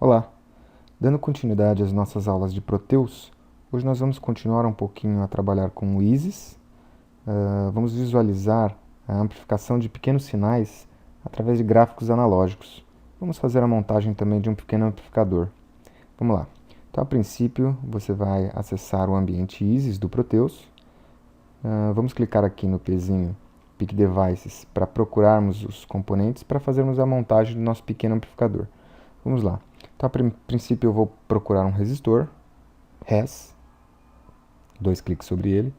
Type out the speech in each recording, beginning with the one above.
Olá! Dando continuidade às nossas aulas de Proteus, hoje nós vamos continuar um pouquinho a trabalhar com o ISIS. Vamos visualizar a amplificação de pequenos sinais através de gráficos analógicos. Vamos fazer a montagem também de um pequeno amplificador. Vamos lá. Então, a princípio, você vai acessar o ambiente ISIS do Proteus. Vamos clicar aqui no pezinho Pick Devices para procurarmos os componentes para fazermos a montagem do nosso pequeno amplificador. Vamos lá. Então, a princípio, eu vou procurar um resistor, Res, dois cliques sobre ele.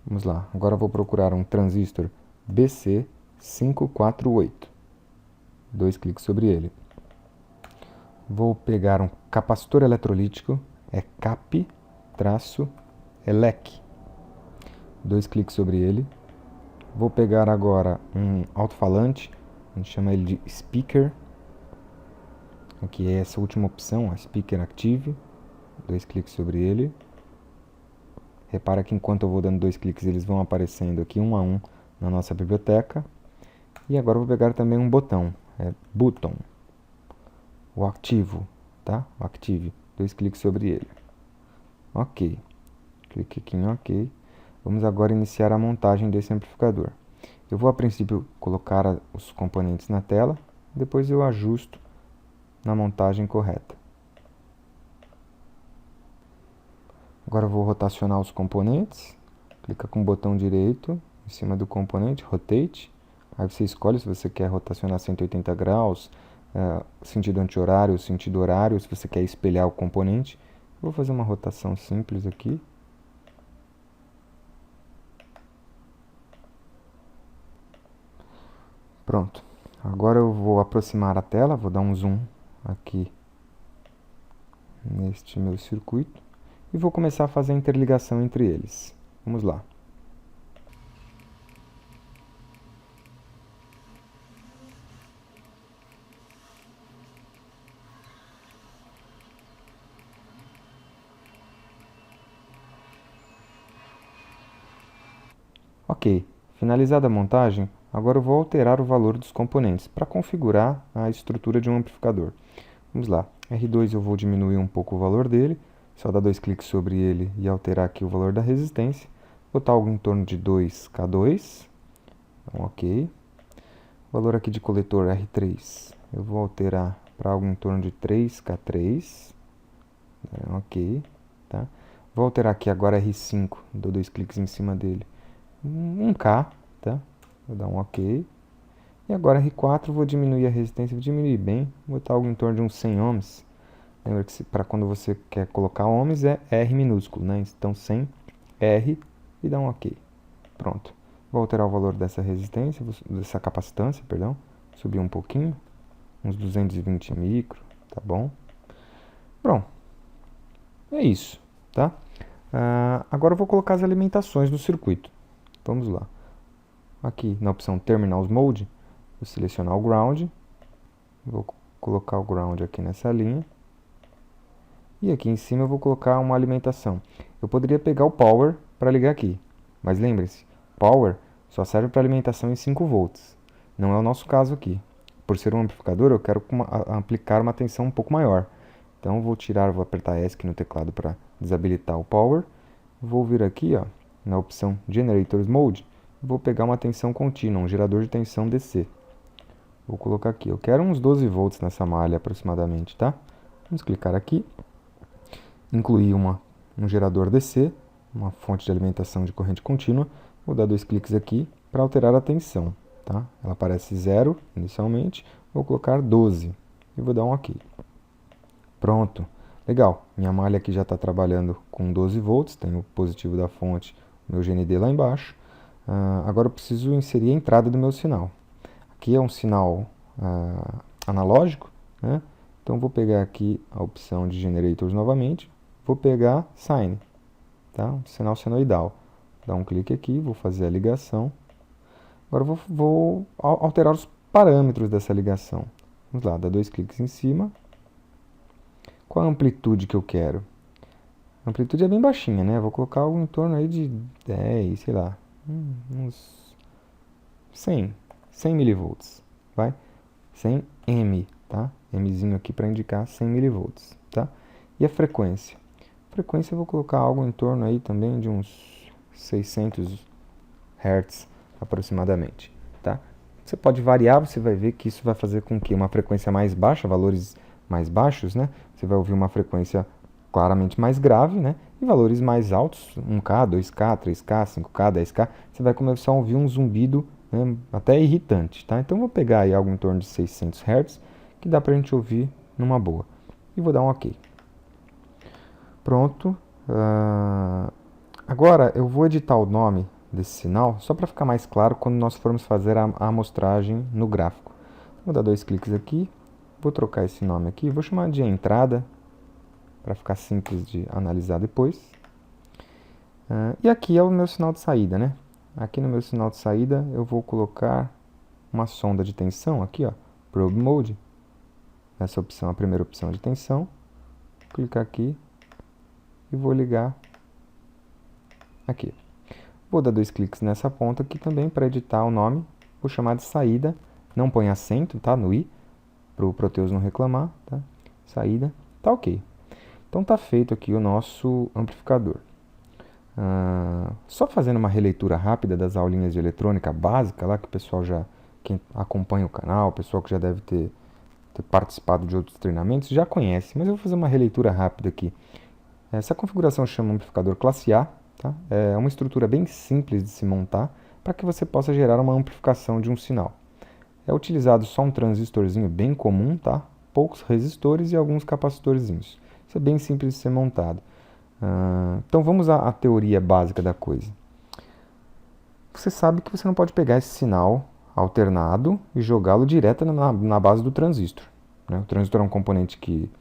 Vamos lá. Agora eu vou procurar um transistor BC548, dois cliques sobre ele. Vou pegar um capacitor eletrolítico, é CAP-ELEC, dois cliques sobre ele. Vou pegar agora um alto-falante, a gente chama ele de speaker, aqui é essa última opção, a Speaker Active, dois cliques sobre ele. Repara que enquanto eu vou dando dois cliques, eles vão aparecendo aqui um a um na nossa biblioteca. E agora eu vou pegar também um botão, Button, o ativo, tá? O Active, dois cliques sobre ele. Ok, clique aqui em OK. Vamos agora iniciar a montagem desse amplificador. Eu vou a princípio colocar os componentes na tela, depois eu ajusto na montagem correta. Agora eu vou rotacionar os componentes. Clica com o botão direito em cima do componente, Rotate. Aí você escolhe se você quer rotacionar 180 graus, sentido anti-horário, sentido horário, se você quer espelhar o componente. Vou fazer uma rotação simples aqui. Pronto. Agora eu vou aproximar a tela, vou dar um zoom aqui neste meu circuito e vou começar a fazer a interligação entre eles. Vamos lá. Ok, finalizada a montagem, agora eu vou alterar o valor dos componentes para configurar a estrutura de um amplificador. Vamos lá, R2 eu vou diminuir um pouco o valor dele, só dar dois cliques sobre ele e alterar aqui o valor da resistência. Botar algo em torno de 2K2, então, ok. O valor aqui de coletor R3 eu vou alterar para algo em torno de 3K3, ok. Tá? Vou alterar aqui agora R5, dou dois cliques em cima dele. 1K, tá? Vou dar um OK. E agora R4, vou diminuir a resistência, vou diminuir bem, vou botar algo em torno de uns 100 ohms. Lembra que para quando você quer colocar ohms é R minúsculo, né? Então 100 R e dá um OK. Pronto. Vou alterar o valor dessa resistência, dessa capacitância, perdão, subir um pouquinho, uns 220 micro, tá bom? Pronto. É isso, tá? Agora eu vou colocar as alimentações no circuito. Vamos lá. Aqui na opção Terminals Mode, vou selecionar o Ground. Vou colocar o Ground aqui nessa linha. E aqui em cima eu vou colocar uma alimentação. Eu poderia pegar o Power para ligar aqui. Mas lembre-se, Power só serve para alimentação em 5 volts. Não é o nosso caso aqui. Por ser um amplificador, eu quero aplicar uma tensão um pouco maior. Então vou apertar ESC no teclado para desabilitar o Power. Vou vir aqui, ó, na opção Generators Mode, vou pegar uma tensão contínua, um gerador de tensão DC. Vou colocar aqui, eu quero uns 12 volts nessa malha aproximadamente, tá? Vamos clicar aqui, incluir um gerador DC, uma fonte de alimentação de corrente contínua. Vou dar dois cliques aqui para alterar a tensão, tá? Ela aparece 0 inicialmente, vou colocar 12 e vou dar um OK. Pronto. Legal, minha malha aqui já está trabalhando com 12 volts, tem o positivo da fonte, meu GND lá embaixo. Agora eu preciso inserir a entrada do meu sinal. Aqui é um sinal analógico, né? Então vou pegar aqui a opção de Generators novamente, vou pegar Sine, tá? Um sinal senoidal. Dá um clique aqui, vou fazer a ligação. Agora eu vou alterar os parâmetros dessa ligação. Vamos lá, dá dois cliques em cima. Qual a amplitude que eu quero? A amplitude é bem baixinha, né? Vou colocar algo em torno aí de 10, sei lá, uns 100 milivolts, vai? 100 M, tá? Mzinho aqui para indicar 100 mV, tá? E a frequência? A frequência eu vou colocar algo em torno aí também de uns 600 Hz aproximadamente, tá? Você pode variar, você vai ver que isso vai fazer com que uma frequência mais baixa, valores mais baixos, né? Você vai ouvir uma frequência claramente mais grave, né? E valores mais altos, 1K, 2K, 3K, 5K, 10K, você vai começar a ouvir um zumbido, né, até irritante, tá? Então, vou pegar aí algo em torno de 600 Hz, que dá pra gente ouvir numa boa. E vou dar um OK. Pronto. Agora, eu vou editar o nome desse sinal, só para ficar mais claro quando nós formos fazer a amostragem no gráfico. Vou dar 2 cliques aqui, vou trocar esse nome aqui, vou chamar de entrada, para ficar simples de analisar depois. E aqui é o meu sinal de saída, né? Aqui no meu sinal de saída eu vou colocar uma sonda de tensão aqui, ó, Probe Mode. Essa opção, a primeira opção de tensão. Vou clicar aqui e vou ligar aqui. Vou dar 2 cliques nessa ponta aqui também para editar o nome. Vou chamar de saída. Não põe acento, tá? No i, para o Proteus não reclamar, tá? Saída. Tá ok. Então tá feito aqui o nosso amplificador. Só fazendo uma releitura rápida das aulinhas de eletrônica básica lá, que o pessoal já, quem acompanha o canal, o pessoal que já deve ter participado de outros treinamentos, já conhece, mas eu vou fazer uma releitura rápida aqui. Essa configuração chama amplificador classe A, tá? É uma estrutura bem simples de se montar para que você possa gerar uma amplificação de um sinal. É utilizado só um transistorzinho bem comum, tá? Poucos resistores e alguns capacitorzinhos. Isso é bem simples de ser montado. Então vamos à teoria básica da coisa. Você sabe que você não pode pegar esse sinal alternado e jogá-lo direto na base do transistor, né? O transistor é um componente que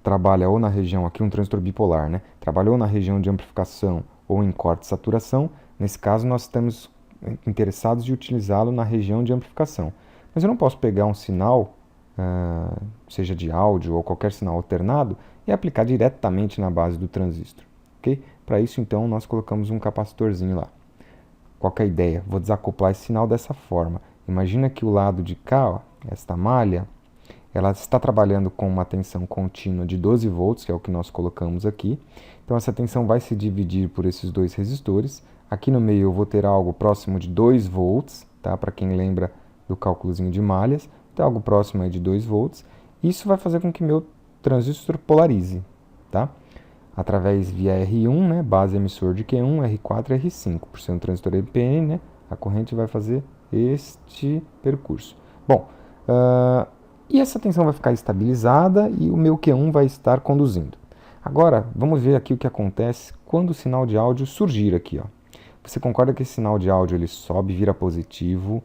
trabalha ou na região, aqui um transistor bipolar, né? Trabalha ou na região de amplificação ou em corte de saturação. Nesse caso nós estamos interessados em utilizá-lo na região de amplificação. Mas eu não posso pegar um sinal, seja de áudio ou qualquer sinal alternado, e aplicar diretamente na base do transistor, ok? Para isso, então, nós colocamos um capacitorzinho lá. Qual que é a ideia? Vou desacoplar esse sinal dessa forma. Imagina que o lado de cá, ó, esta malha, ela está trabalhando com uma tensão contínua de 12 volts, que é o que nós colocamos aqui. Então, essa tensão vai se dividir por esses dois resistores. Aqui no meio eu vou ter algo próximo de 2 volts, tá? Para quem lembra do cálculozinho de malhas, tem algo próximo aí de 2 volts. Isso vai fazer com que meu transistor polarize, tá? Através via R1, né, base emissor de Q1, R4 e R5. Por ser um transistor NPN, né, a corrente vai fazer este percurso. Bom, e essa tensão vai ficar estabilizada e o meu Q1 vai estar conduzindo. Agora, vamos ver aqui o que acontece quando o sinal de áudio surgir aqui, ó. Você concorda que esse sinal de áudio ele sobe, vira positivo,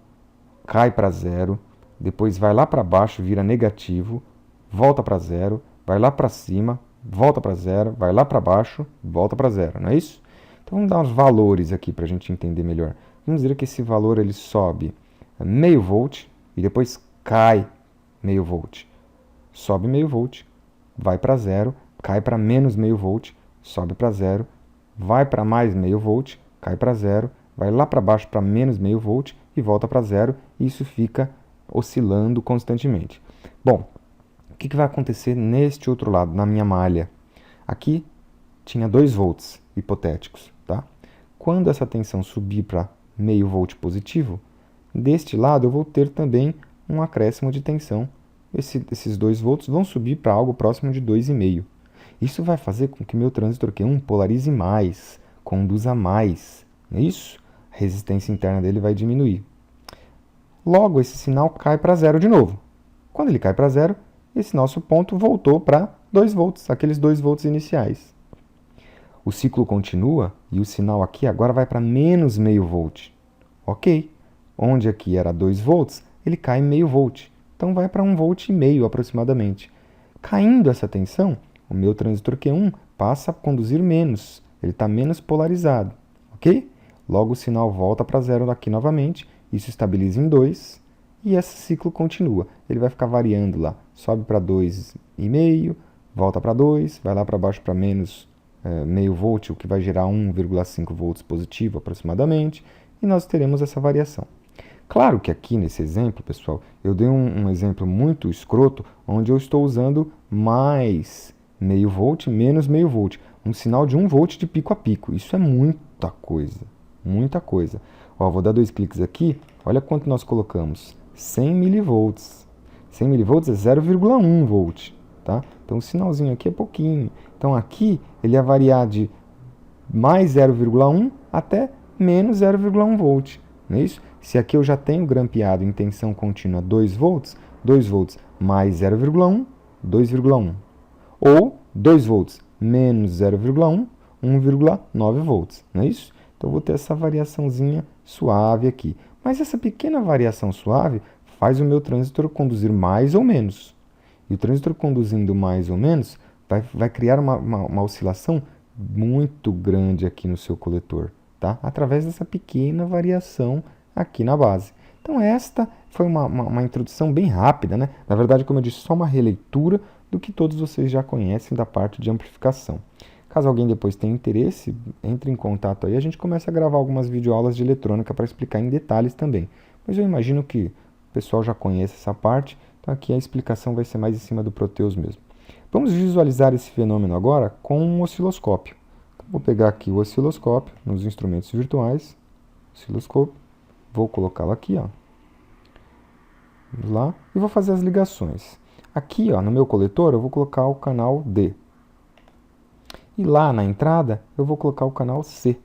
cai para zero, depois vai lá para baixo, vira negativo, volta para zero, vai lá para cima, volta para zero, vai lá para baixo, volta para zero, não é isso? Então vamos dar uns valores aqui para a gente entender melhor. Vamos dizer que esse valor ele sobe meio volt e depois cai meio volt. Sobe meio volt, vai para zero, cai para menos meio volt, sobe para zero, vai para mais meio volt, cai para zero, vai lá para baixo para menos meio volt e volta para zero. E isso fica oscilando constantemente. Bom, o que vai acontecer neste outro lado, na minha malha? Aqui tinha 2 volts hipotéticos, tá? Quando essa tensão subir para meio volt positivo, deste lado eu vou ter também um acréscimo de tensão. Esses 2 volts vão subir para algo próximo de 2,5. Isso vai fazer com que meu transistor Q1 polarize mais, conduza mais, não é isso? A resistência interna dele vai diminuir. Logo, esse sinal cai para zero de novo. Quando ele cai para zero, esse nosso ponto voltou para 2 volts, aqueles 2 volts iniciais. O ciclo continua e o sinal aqui agora vai para menos meio volt. Ok, onde aqui era 2 volts, ele cai meio volt. Então vai para 1,5 volt aproximadamente. Caindo essa tensão, o meu transistor Q1 passa a conduzir menos, ele está menos polarizado. Ok? Logo o sinal volta para zero aqui novamente, isso estabiliza em 2 e esse ciclo continua. Ele vai ficar variando lá, sobe para 2,5, volta para 2, vai lá para baixo para menos meio volt, o que vai gerar 1,5 volts positivo aproximadamente, e nós teremos essa variação. Claro que aqui nesse exemplo, pessoal, eu dei um exemplo muito escroto, onde eu estou usando mais meio volt, menos meio volt. Um sinal de 1 volt de pico a pico. Isso é muita coisa, muita coisa. Ó, vou dar 2 cliques aqui, olha quanto nós colocamos. 100 milivolts. 100 milivolts é 0,1 volt, tá? Então o sinalzinho aqui é pouquinho. Então aqui ele ia variar de mais 0,1 até menos 0,1 volt, não é isso? Se aqui eu já tenho grampeado em tensão contínua 2 volts, 2 volts mais 0,1, 2,1. Ou 2 volts menos 0,1, 1,9 volts, não é isso? Então eu vou ter essa variaçãozinha suave aqui. Mas essa pequena variação suave faz o meu transistor conduzir mais ou menos. E o transistor conduzindo mais ou menos vai criar uma oscilação muito grande aqui no seu coletor, tá? Através dessa pequena variação aqui na base. Então esta foi uma introdução bem rápida, né? Na verdade, como eu disse, só uma releitura do que todos vocês já conhecem da parte de amplificação. Caso alguém depois tenha interesse, entre em contato aí, a gente começa a gravar algumas videoaulas de eletrônica para explicar em detalhes também. Mas eu imagino que o pessoal já conhece essa parte, então aqui a explicação vai ser mais em cima do Proteus mesmo. Vamos visualizar esse fenômeno agora com um osciloscópio. Então, vou pegar aqui o osciloscópio nos instrumentos virtuais, osciloscópio, vou colocá-lo aqui, ó. Vamos lá, e vou fazer as ligações. Aqui, ó, no meu coletor, eu vou colocar o canal D. E lá na entrada, eu vou colocar o canal C.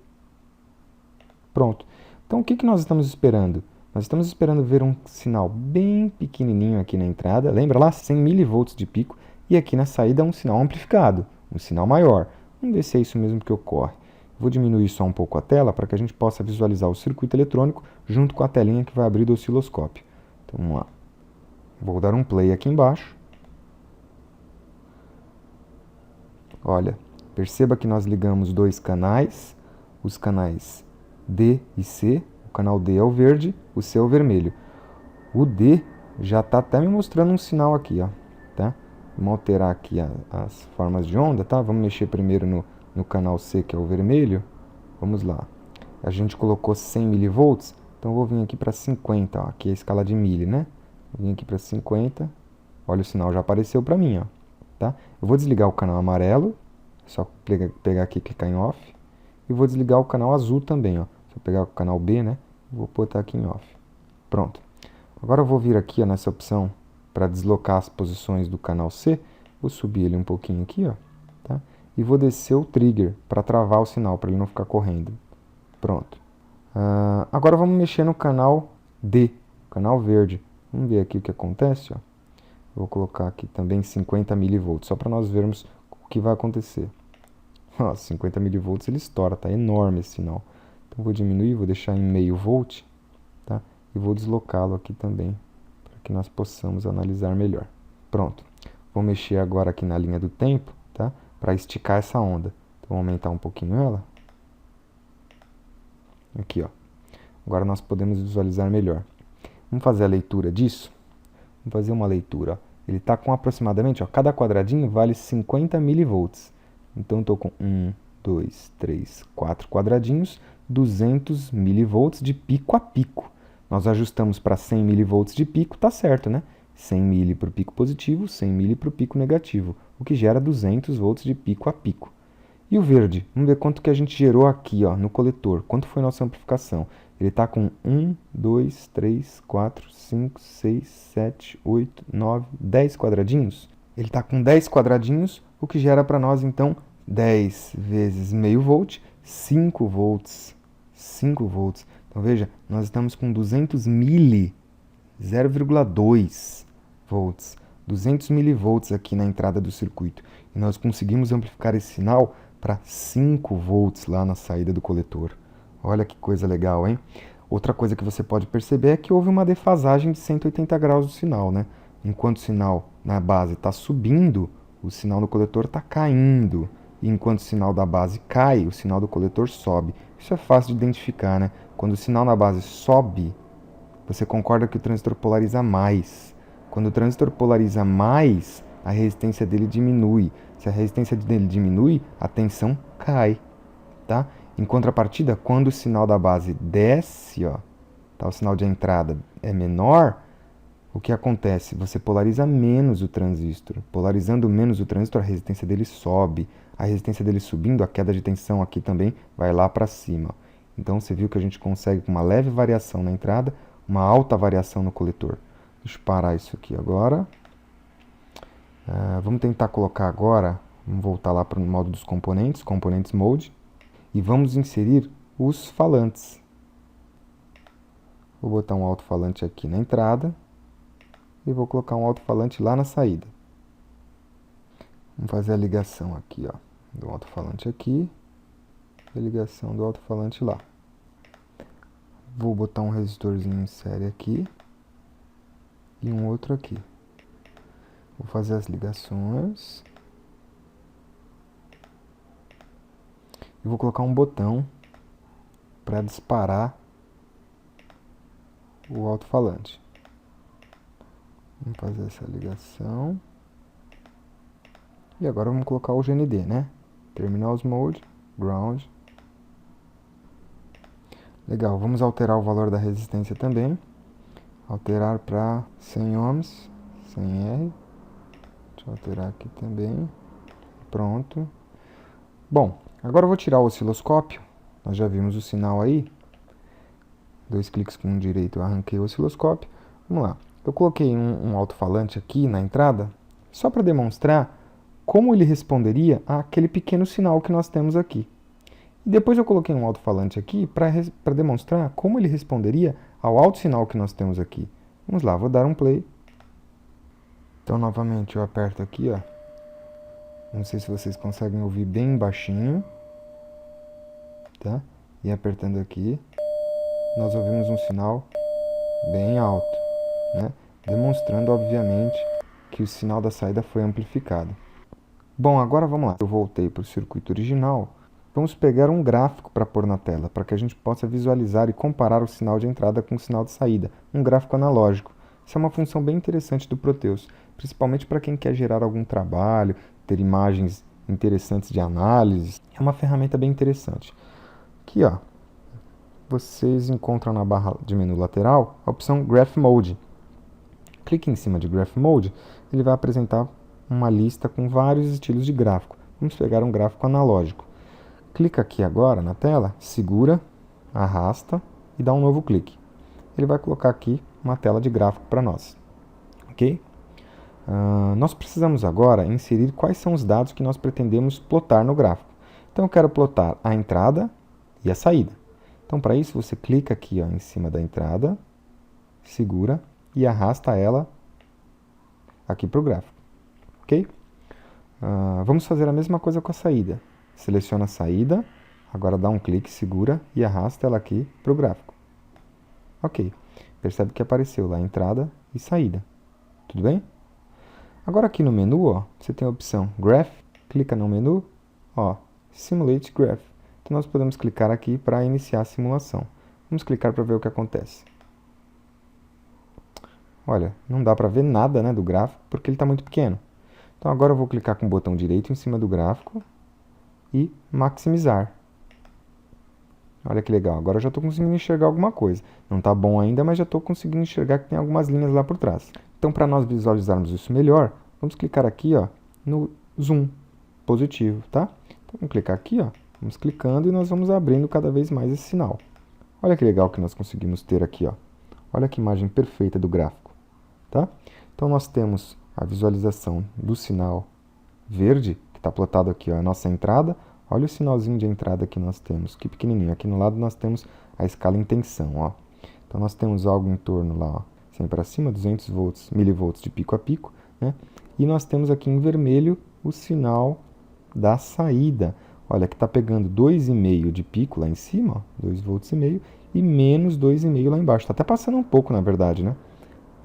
Pronto. Então, o que nós estamos esperando? Nós estamos esperando ver um sinal bem pequenininho aqui na entrada. Lembra lá? 100 milivolts de pico. E aqui na saída um sinal amplificado, um sinal maior. Vamos ver se é isso mesmo que ocorre. Vou diminuir só um pouco a tela para que a gente possa visualizar o circuito eletrônico junto com a telinha que vai abrir do osciloscópio. Então, vamos lá. Vou dar um play aqui embaixo. Olha, perceba que nós ligamos 2 canais, os canais D e C. O canal D é o verde, o C é o vermelho. O D já está até me mostrando um sinal aqui, ó, tá? Vamos alterar aqui as formas de onda, tá? Vamos mexer primeiro no canal C, que é o vermelho. Vamos lá. A gente colocou 100 milivolts, então eu vou vir aqui para 50, ó. Aqui é a escala de mili, né? Vou vir aqui para 50. Olha, o sinal já apareceu para mim, ó, tá? Eu vou desligar o canal amarelo, só pegar aqui e clicar em off. E vou desligar o canal azul também, ó. Se eu pegar o canal B, né? Vou botar aqui em off. Pronto. Agora eu vou vir aqui, ó, nessa opção para deslocar as posições do canal C. Vou subir ele um pouquinho aqui, ó, tá? E vou descer o trigger para travar o sinal, para ele não ficar correndo. Pronto. Agora vamos mexer no canal D, canal verde. Vamos ver aqui o que acontece, ó. Vou colocar aqui também 50 milivolts, só para nós vermos o que vai acontecer. Ó, 50 milivolts ele estoura, tá enorme esse sinal. Então vou diminuir, vou deixar em meio volt, tá? E vou deslocá-lo aqui também, para que nós possamos analisar melhor. Pronto. Vou mexer agora aqui na linha do tempo, tá? Para esticar essa onda. Então vou aumentar um pouquinho ela. Aqui, ó. Agora nós podemos visualizar melhor. Vamos fazer a leitura disso? Vamos fazer uma leitura, ó. Ele está com aproximadamente, ó, cada quadradinho vale 50 milivolts. Então, eu estou com 1, 2, 3, 4 quadradinhos, 200 milivolts de pico a pico. Nós ajustamos para 100 milivolts de pico, tá certo, né? 100 mili para o pico positivo, 100 mili para o pico negativo, o que gera 200 volts de pico a pico. E o verde? Vamos ver quanto que a gente gerou aqui, ó, no coletor. Quanto foi nossa amplificação? Ele está com 1, 2, 3, 4, 5, 6, 7, 8, 9, 10 quadradinhos. Ele está com 10 quadradinhos, o que gera para nós, então, 10 vezes meio volt, 5 volts. 5 volts. Então, veja, nós estamos com 200 mili, 0,2 volts. 200 milivolts aqui na entrada do circuito. E nós conseguimos amplificar esse sinal para 5 volts lá na saída do coletor. Olha que coisa legal, hein? Outra coisa que você pode perceber é que houve uma defasagem de 180 graus do sinal, né? Enquanto o sinal na base está subindo, o sinal no coletor está caindo. E enquanto o sinal da base cai, o sinal do coletor sobe. Isso é fácil de identificar, né? Quando o sinal na base sobe, você concorda que o transistor polariza mais. Quando o transistor polariza mais, a resistência dele diminui. Se a resistência dele diminui, a tensão cai, tá? Em contrapartida, quando o sinal da base desce, ó, tá? O sinal de entrada é menor, o que acontece? Você polariza menos o transistor. Polarizando menos o transistor, a resistência dele sobe. A resistência dele subindo, a queda de tensão aqui também vai lá para cima. Então você viu que a gente consegue, com uma leve variação na entrada, uma alta variação no coletor. Deixa eu parar isso aqui agora. Vamos tentar colocar agora, vamos voltar lá para o modo dos componentes, Components Mode, e vamos inserir os falantes. Vou botar um alto-falante aqui na entrada e vou colocar um alto-falante lá na saída. Vamos fazer a ligação aqui, ó, do alto-falante aqui e a ligação do alto-falante lá. Vou botar um resistorzinho em série aqui e um outro aqui. Vou fazer as ligações. E vou colocar um botão para disparar o alto-falante. Vamos fazer essa ligação. E agora vamos colocar o GND, né? Terminals Mode, Ground. Legal, vamos alterar o valor da resistência também. Alterar para 100 ohms, 100R. Deixa eu alterar aqui também. Pronto. Bom, agora eu vou tirar o osciloscópio. Nós já vimos o sinal aí. 2 cliques com o direito eu arranquei o osciloscópio. Vamos lá. Eu coloquei um alto-falante aqui na entrada, só para demonstrar como ele responderia àquele pequeno sinal que nós temos aqui. E depois eu coloquei um alto-falante aqui para demonstrar como ele responderia ao alto sinal que nós temos aqui. Vamos lá, vou dar um play. Então, novamente, eu aperto aqui, ó. Não sei se vocês conseguem ouvir bem baixinho. Tá? E apertando aqui, nós ouvimos um sinal bem alto, né? Demonstrando, obviamente, que o sinal da saída foi amplificado. Bom, agora vamos lá. Eu voltei para o circuito original. Vamos pegar um gráfico para pôr na tela, para que a gente possa visualizar e comparar o sinal de entrada com o sinal de saída. Um gráfico analógico. Isso é uma função bem interessante do Proteus, principalmente para quem quer gerar algum trabalho, ter imagens interessantes de análise. É uma ferramenta bem interessante. Aqui, ó, vocês encontram na barra de menu lateral a opção Graph Mode. Clique em cima de Graph Mode, ele vai apresentar uma lista com vários estilos de gráfico. Vamos pegar um gráfico analógico. Clica aqui agora na tela, segura, arrasta e dá um novo clique. Ele vai colocar aqui uma tela de gráfico para nós. Ok? Nós precisamos agora inserir quais são os dados que nós pretendemos plotar no gráfico. Então eu quero plotar a entrada e a saída. Então para isso você clica aqui, ó, em cima da entrada, segura e arrasta ela aqui para o gráfico. Ok? Vamos fazer a mesma coisa com a saída. Seleciona a saída, agora dá um clique, segura e arrasta ela aqui para o gráfico. Ok. Percebe que apareceu lá entrada e saída. Tudo bem? Agora aqui no menu, ó, você tem a opção Graph, clica no menu, ó, Simulate Graph. Então nós podemos clicar aqui para iniciar a simulação. Vamos clicar para ver o que acontece. Olha, não dá para ver nada, né, do gráfico porque ele está muito pequeno. Então agora eu vou clicar com o botão direito em cima do gráfico e maximizar. Olha que legal, agora eu já estou conseguindo enxergar alguma coisa. Não está bom ainda, mas já estou conseguindo enxergar que tem algumas linhas lá por trás. Então, para nós visualizarmos isso melhor, vamos clicar aqui, ó, no zoom positivo, tá? Então, vamos clicar aqui, ó, vamos clicando e nós vamos abrindo cada vez mais esse sinal. Olha que legal que nós conseguimos ter aqui, ó. Olha que imagem perfeita do gráfico, tá? Então, nós temos a visualização do sinal verde, que está plotado aqui, ó, a nossa entrada. Olha o sinalzinho de entrada que nós temos, que pequenininho. Aqui no lado nós temos a escala em tensão, ó. Então nós temos algo em torno lá, ó, sempre acima, 200 volts, milivolts de pico a pico, né? E nós temos aqui em vermelho o sinal da saída. Olha, que está pegando 2,5 de pico lá em cima, ó, 2,5 volts, e menos 2,5 lá embaixo. Está até passando um pouco, na verdade, né?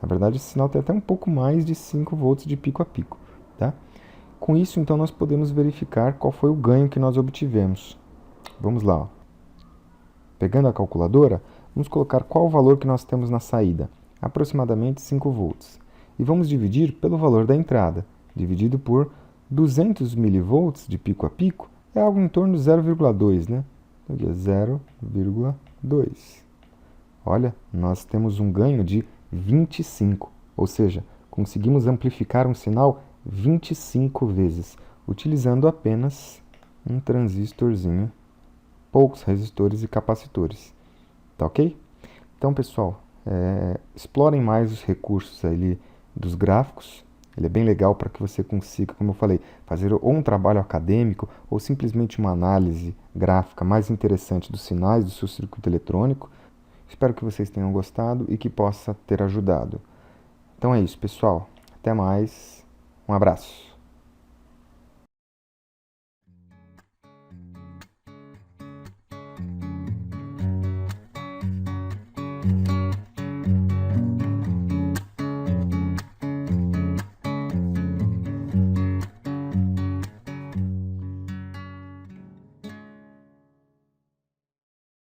Na verdade, esse sinal tem até um pouco mais de 5 volts de pico a pico, tá? Com isso, então, nós podemos verificar qual foi o ganho que nós obtivemos. Vamos lá. Ó. Pegando a calculadora, vamos colocar qual o valor que nós temos na saída. Aproximadamente 5 volts. E vamos dividir pelo valor da entrada. Dividido por 200 milivolts de pico a pico, é algo em torno de 0,2, né? Então, aqui é 0,2. Olha, nós temos um ganho de 25, ou seja, conseguimos amplificar um sinal 25 vezes, utilizando apenas um transistorzinho, poucos resistores e capacitores. Tá ok? Então, pessoal, explorem mais os recursos ali dos gráficos. Ele é bem legal para que você consiga, como eu falei, fazer ou um trabalho acadêmico ou simplesmente uma análise gráfica mais interessante dos sinais do seu circuito eletrônico. Espero que vocês tenham gostado e que possa ter ajudado. Então é isso, pessoal. Até mais. Um abraço.